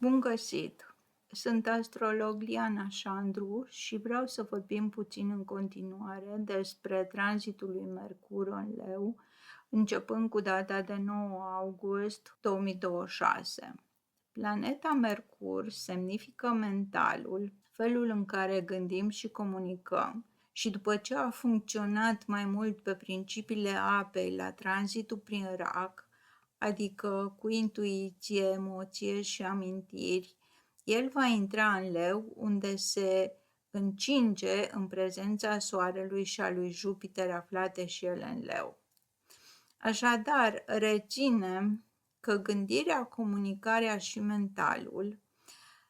Bun găsit! Sunt astrolog Liana Șandru și vreau să vorbim puțin în continuare despre tranzitul lui Mercur în Leu, începând cu data de 9 august 2026. Planeta Mercur semnifică mentalul, felul în care gândim și comunicăm, și după ce a funcționat mai mult pe principiile apei la tranzitul prin rac, adică cu intuiție, emoție și amintiri, el va intra în Leu, unde se încinge în prezența Soarelui și a lui Jupiter aflate și ele în Leu. Așadar, reținem că gândirea, comunicarea și mentalul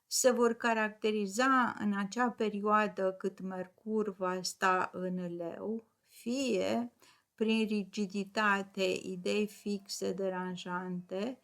se vor caracteriza în acea perioadă cât Mercur va sta în Leu, fie prin rigiditate, idei fixe, deranjante,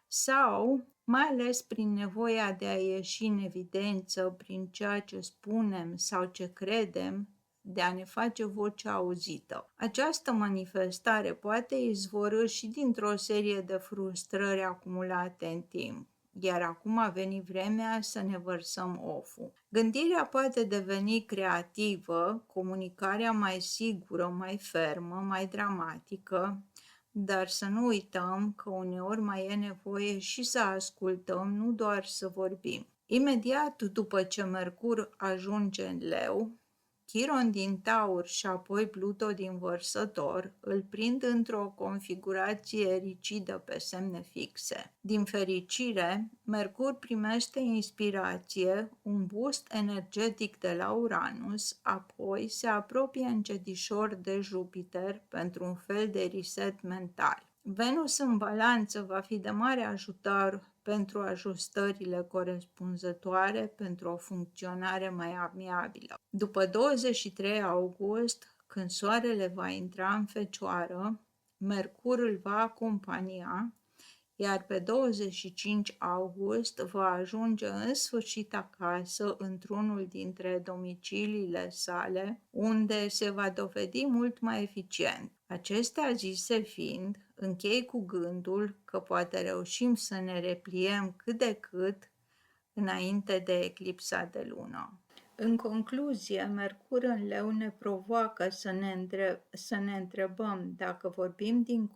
sau mai ales prin nevoia de a ieși în evidență prin ceea ce spunem sau ce credem, de a ne face vocea auzită. Această manifestare poate izvorî și dintr-o serie de frustrări acumulate în timp, iar acum a venit vremea să ne vărsăm oful. Gândirea poate deveni creativă, comunicarea mai sigură, mai fermă, mai dramatică, dar să nu uităm că uneori mai e nevoie și să ascultăm, nu doar să vorbim. Imediat după ce Mercur ajunge în Leu, Chiron din Taur și apoi Pluto din Vărsător îl prind într-o configurație ricidă pe semne fixe. Din fericire, Mercur primește inspirație, un boost energetic de la Uranus, apoi se apropie încetișor de Jupiter pentru un fel de reset mental. Venus în balanță va fi de mare ajutor pentru ajustările corespunzătoare pentru o funcționare mai amiabilă. După 23 august, când Soarele va intra în Fecioară, Mercur îl va acompania, iar pe 25 august va ajunge în sfârșit acasă într-unul dintre domiciliile sale, unde se va dovedi mult mai eficient. Acestea zise fiind, închei cu gândul că poate reușim să ne repliem cât de cât înainte de eclipsa de lună. În concluzie, Mercur în Leu ne provoacă să ne întrebăm dacă vorbim din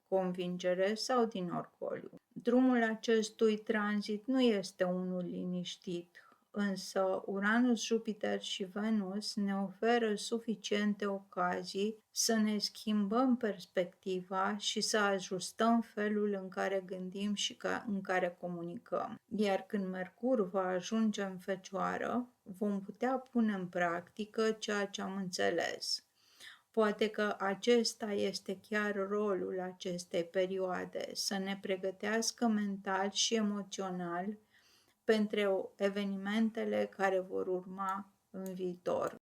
convingere sau din orgoliu. Drumul acestui tranzit nu este unul liniștit, însă Uranus, Jupiter și Venus ne oferă suficiente ocazii să ne schimbăm perspectiva și să ajustăm felul în care gândim și în care comunicăm. Iar când Mercur va ajunge în Fecioară, vom putea pune în practică ceea ce am înțeles. Poate că acesta este chiar rolul acestei perioade, să ne pregătească mental și emoțional pentru evenimentele care vor urma în viitor.